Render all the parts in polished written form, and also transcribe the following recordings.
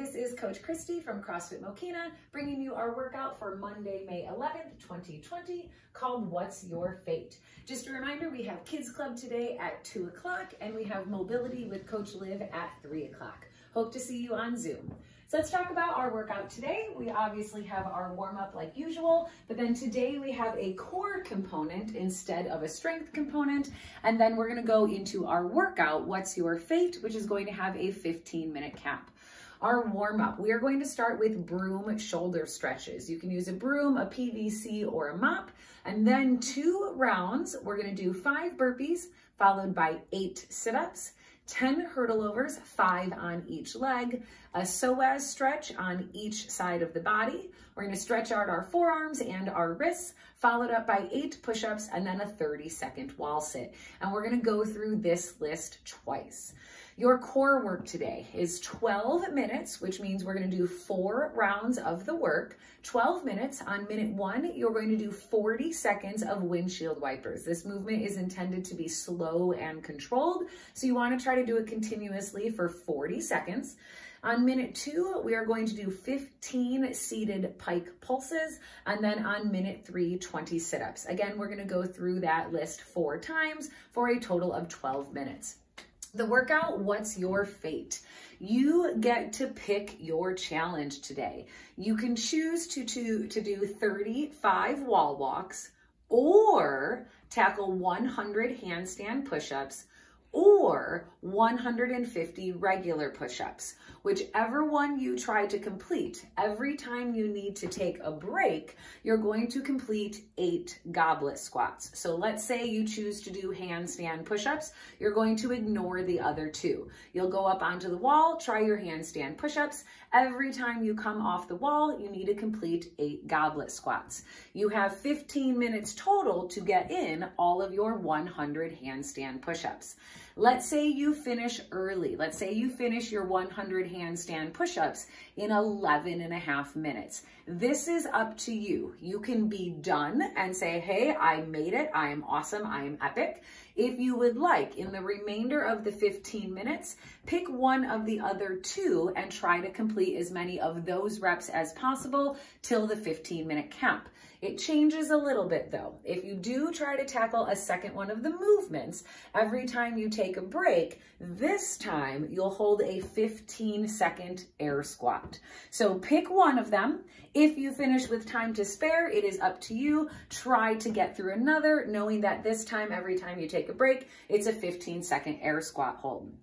this is Coach Christy from CrossFit Mokina, bringing you our workout for Monday, May 11th, 2020, called What's Your Fate? Just a reminder, we have Kids Club today at 2 o'clock, and we have Mobility with Coach Liv at 3 o'clock. Hope to see you on Zoom. So let's talk about our workout today. We obviously have our warm-up like usual, but then today we have a core component instead of a strength component. And then we're gonna go into our workout, What's Your Fate, which is going to have a 15-minute cap. Our warm-up, we are going to start with Broom shoulder stretches. You can use a broom, a PVC, or a mop. And then 2 rounds, we're gonna do 5 burpees, followed by 8 sit-ups, 10 hurdle overs, 5 on each leg, a Psoas stretch on each side of the body. We're gonna stretch out our forearms and our wrists, followed up by 8 push-ups and then a 30-second wall sit. And we're gonna go through this list twice. Your core work today is 12 minutes, which means we're gonna do 4 rounds of the work. 12 minutes. On minute 1, you're going to do 40 seconds of windshield wipers. This movement is intended to be slow and controlled, so you wanna try to do it continuously for 40 seconds. On minute 2, we are going to do 15 seated pike pulses, and then on minute 3, 20 sit-ups. Again, we're gonna go through that list 4 times for a total of 12 minutes. The workout, What's Your Fate? You get to pick your challenge today. You can choose to do 35 wall walks, or tackle 100 handstand push-ups, or 150 regular push-ups. Whichever one you try to complete, every time you need to take a break, you're going to complete 8 goblet squats. So let's say you choose to do handstand push-ups, you're going to ignore the other 2. You'll go up onto the wall, try your handstand push-ups. Every time you come off the wall, you need to complete 8 goblet squats. You have 15 minutes total to get in all of your 100 handstand push-ups. Let's say you finish early. Let's say you finish your 100 handstand push-ups in 11.5 minutes. This is up to you. You can be done and say, hey, I made it. I am awesome. I am epic. If you would like, in the remainder of the 15 minutes, pick one of the other 2 and try to complete as many of those reps as possible till the 15-minute cap. It changes a little bit though. If you do try to tackle a second one of the movements, every time you take a break, this time you'll hold a 15-second air squat. So pick one of them. If you finish with time to spare, it is up to you. Try to get through another, knowing that this time, every time you take a break, it's a 15-second air squat hold.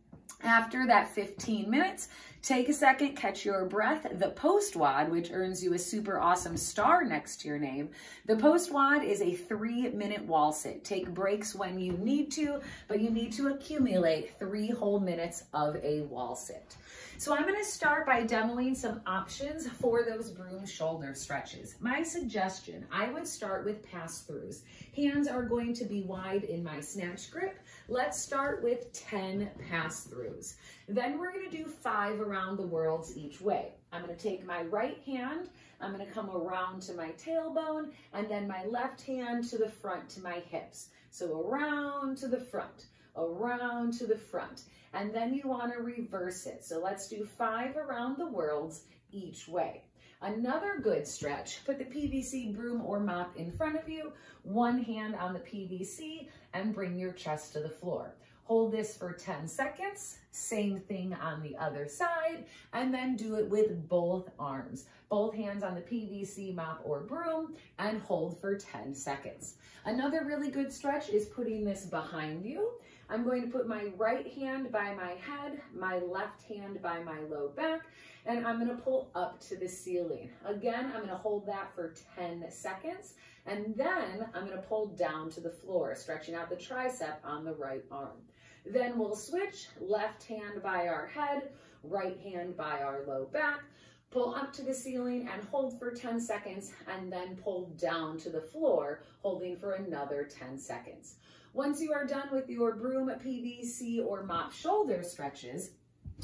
After that 15 minutes, take a second, catch your breath. The post WOD, which earns you a super awesome star next to your name. The post WOD is a 3-minute wall sit. Take breaks when you need to, but you need to accumulate 3 whole minutes of a wall sit. So I'm gonna start by demoing some options for those broom shoulder stretches. My suggestion, I would start with pass-throughs. Hands are going to be wide in my snatch grip. Let's start with 10 pass-throughs. Then we're gonna do 5 around the worlds each way. I'm gonna take my right hand, I'm gonna come around to my tailbone, and then my left hand to the front to my hips. So around to the front, around to the front. And then you wanna reverse it. So let's do 5 around the worlds each way. Another good stretch, put the PVC broom or mop in front of you, one hand on the PVC, and bring your chest to the floor. Hold this for 10 seconds, same thing on the other side, and then do it with both arms. Both hands on the PVC mop or broom, and hold for 10 seconds. Another really good stretch is putting this behind you. I'm going to put my right hand by my head, my left hand by my low back, and I'm gonna pull up to the ceiling. Again, I'm gonna hold that for 10 seconds, and then I'm gonna pull down to the floor, stretching out the tricep on the right arm. Then we'll switch, left hand by our head, right hand by our low back, pull up to the ceiling and hold for 10 seconds, and then pull down to the floor, holding for another 10 seconds. Once you are done with your broom, PVC, or mop shoulder stretches,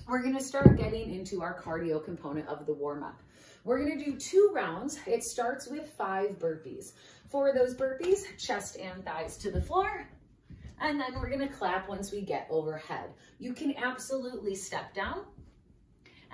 we're gonna start getting into our cardio component of the warm-up. We're gonna do 2 rounds. It starts with 5 burpees. For those burpees, chest and thighs to the floor, and then we're gonna clap once we get overhead. You can absolutely step down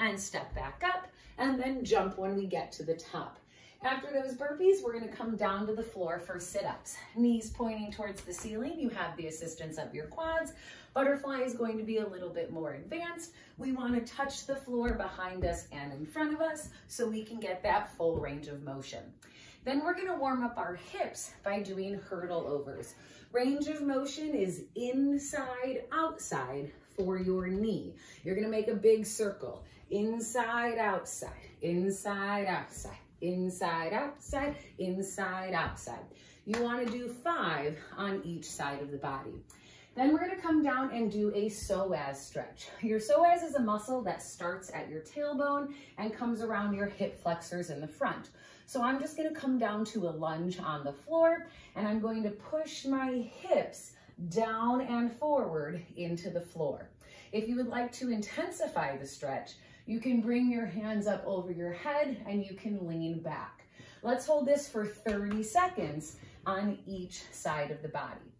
and step back up, and then jump when we get to the top. After those burpees, we're going to come down to the floor for sit-ups. Knees pointing towards the ceiling. You have the assistance of your quads. Butterfly is going to be a little bit more advanced. We want to touch the floor behind us and in front of us so we can get that full range of motion. Then we're going to warm up our hips by doing hurdle overs. Range of motion is inside, outside for your knee. You're going to make a big circle. Inside, outside, inside, outside. Inside, outside, inside, outside. You want to do 5 on each side of the body. Then we're going to come down and do a psoas stretch. Your psoas is a muscle that starts at your tailbone and comes around your hip flexors in the front. So I'm just going to come down to a lunge on the floor, and I'm going to push my hips down and forward into the floor. If you would like to intensify the stretch, you can bring your hands up over your head and you can lean back. Let's hold this for 30 seconds on each side of the body.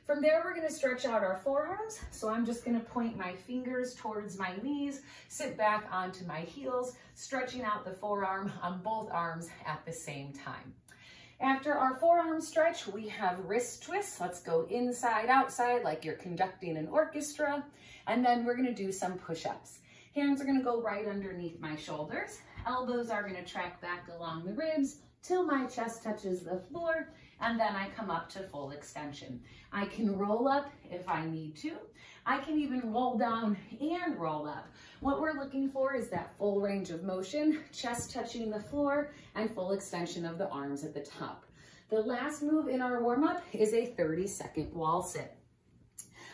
From there, we're going to stretch out our forearms. So I'm just going to point my fingers towards my knees, sit back onto my heels, stretching out the forearm on both arms at the same time. After our forearm stretch, we have wrist twists. Let's go inside, outside, like you're conducting an orchestra. And then we're going to do some push-ups. Hands are going to go right underneath my shoulders. Elbows are going to track back along the ribs till my chest touches the floor, and then I come up to full extension. I can roll up if I need to. I can even roll down and roll up. What we're looking for is that full range of motion, chest touching the floor, and full extension of the arms at the top. The last move in our warm-up is a 30-second wall sit.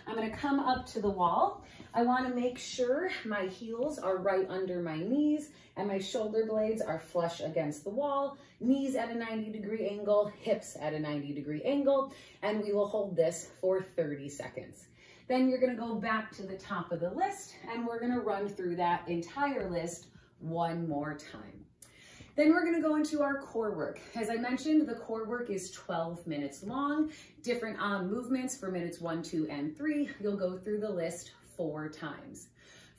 I'm going to come up to the wall. I want to make sure my heels are right under my knees and my shoulder blades are flush against the wall, knees at a 90-degree angle, hips at a 90-degree angle, and we will hold this for 30 seconds. Then you're going to go back to the top of the list and we're going to run through that entire list one more time. Then we're going to go into our core work. As I mentioned, the core work is 12 minutes long, different movements for minutes 1, 2, and 3. You'll go through the list 4 times.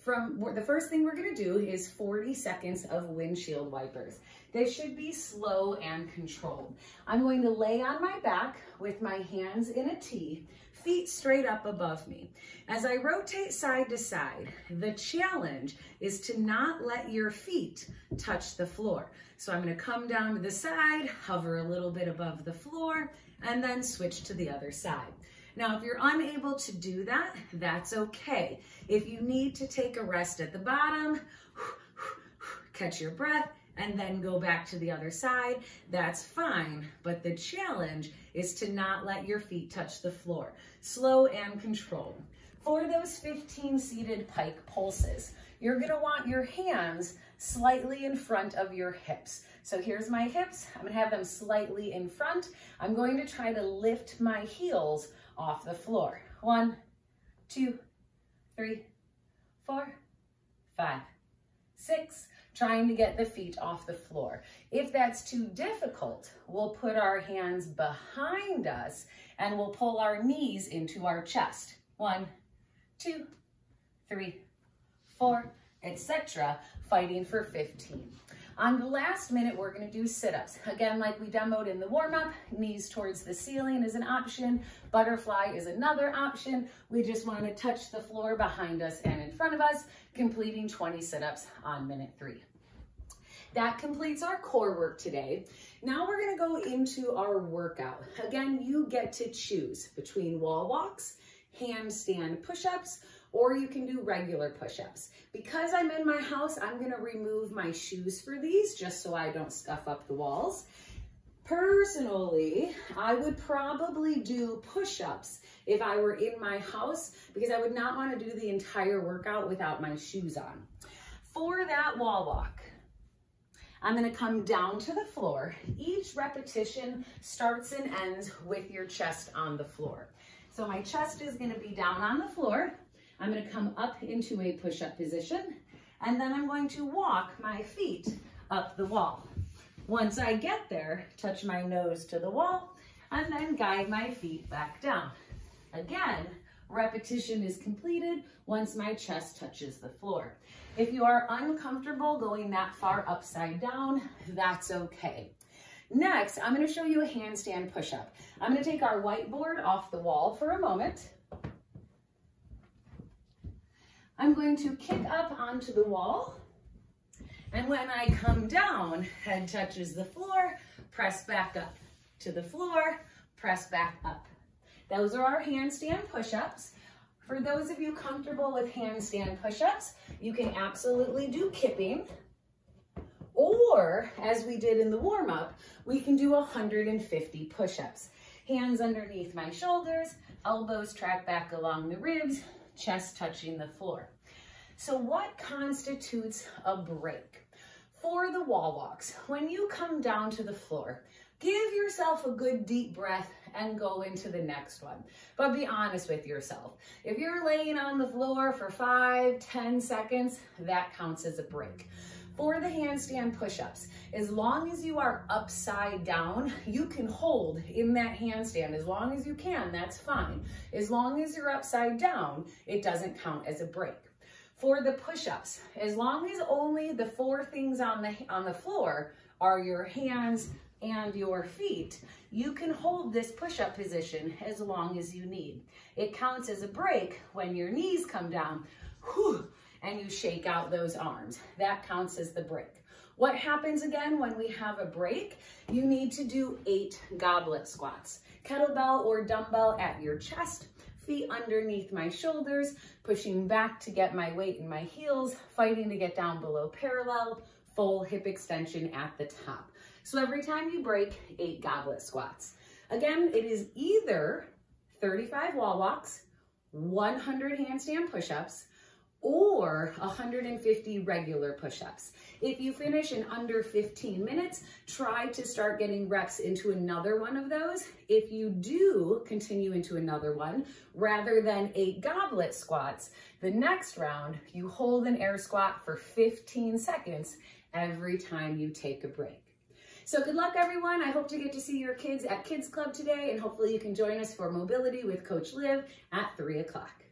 The first thing we're going to do is 40 seconds of windshield wipers. They should be slow and controlled. I'm going to lay on my back with my hands in a T, feet straight up above me. As I rotate side to side, the challenge is to not let your feet touch the floor. So I'm going to come down to the side, hover a little bit above the floor, and then switch to the other side. Now, if you're unable to do that, that's okay. If you need to take a rest at the bottom, catch your breath, and then go back to the other side, that's fine. But the challenge is to not let your feet touch the floor. Slow and controlled. For those 15 seated pike pulses, you're gonna want your hands slightly in front of your hips. So here's my hips. I'm gonna have them slightly in front. I'm going to try to lift my heels off the floor. 1, 2, 3, 4, 5, 6. Trying to get the feet off the floor. If that's too difficult, we'll put our hands behind us and we'll pull our knees into our chest. 1, 2, 3, 4, etc. Fighting for 15. On the last minute, we're going to do sit-ups. Again, like we demoed in the warm-up, knees towards the ceiling is an option. Butterfly is another option. We just want to touch the floor behind us and in front of us, completing 20 sit-ups on minute 3. That completes our core work today. Now we're going to go into our workout. Again, you get to choose between wall walks, handstand push-ups, or you can do regular push-ups. Because I'm in my house, I'm going to remove my shoes for these just so I don't scuff up the walls. Personally, I would probably do push-ups if I were in my house because I would not want to do the entire workout without my shoes on. For that wall walk, I'm going to come down to the floor. Each repetition starts and ends with your chest on the floor. So my chest is going to be down on the floor. I'm going to come up into a push-up position, and then I'm going to walk my feet up the wall. Once I get there, touch my nose to the wall, and then guide my feet back down. Again, repetition is completed once my chest touches the floor. If you are uncomfortable going that far upside down, that's okay. Next, I'm going to show you a handstand push-up. I'm going to take our whiteboard off the wall for a moment. I'm going to kick up onto the wall, and when I come down, head touches the floor, press back up to the floor, press back up. Those are our handstand push-ups. For those of you comfortable with handstand push-ups, you can absolutely do kipping, or as we did in the warm-up, we can do 150 push-ups. Hands underneath my shoulders, elbows track back along the ribs, chest touching the floor. So what constitutes a break? For the wall walks, when you come down to the floor, give yourself a good deep breath and go into the next one. But be honest with yourself. If you're laying on the floor for 5-10 seconds, that counts as a break. For the handstand push-ups, as long as you are upside down, you can hold in that handstand. As long as you can, that's fine. As long as you're upside down, it doesn't count as a break. For the push-ups, as long as only the 4 things on the floor are your hands and your feet, you can hold this push-up position as long as you need. It counts as a break when your knees come down, whew, and you shake out those arms. That counts as the break. What happens again when we have a break? You need to do 8 goblet squats. Kettlebell or dumbbell at your chest, feet underneath my shoulders, pushing back to get my weight in my heels, fighting to get down below parallel, full hip extension at the top. So every time you break, 8 goblet squats. Again, it is either 35 wall walks, 100 handstand push-ups, or 150 regular push-ups. If you finish in under 15 minutes, try to start getting reps into another one of those. If you do continue into another one, rather than 8 goblet squats, the next round, you hold an air squat for 15 seconds every time you take a break. So good luck, everyone. I hope to get to see your kids at Kids Club today, and hopefully you can join us for mobility with Coach Liv at 3 o'clock.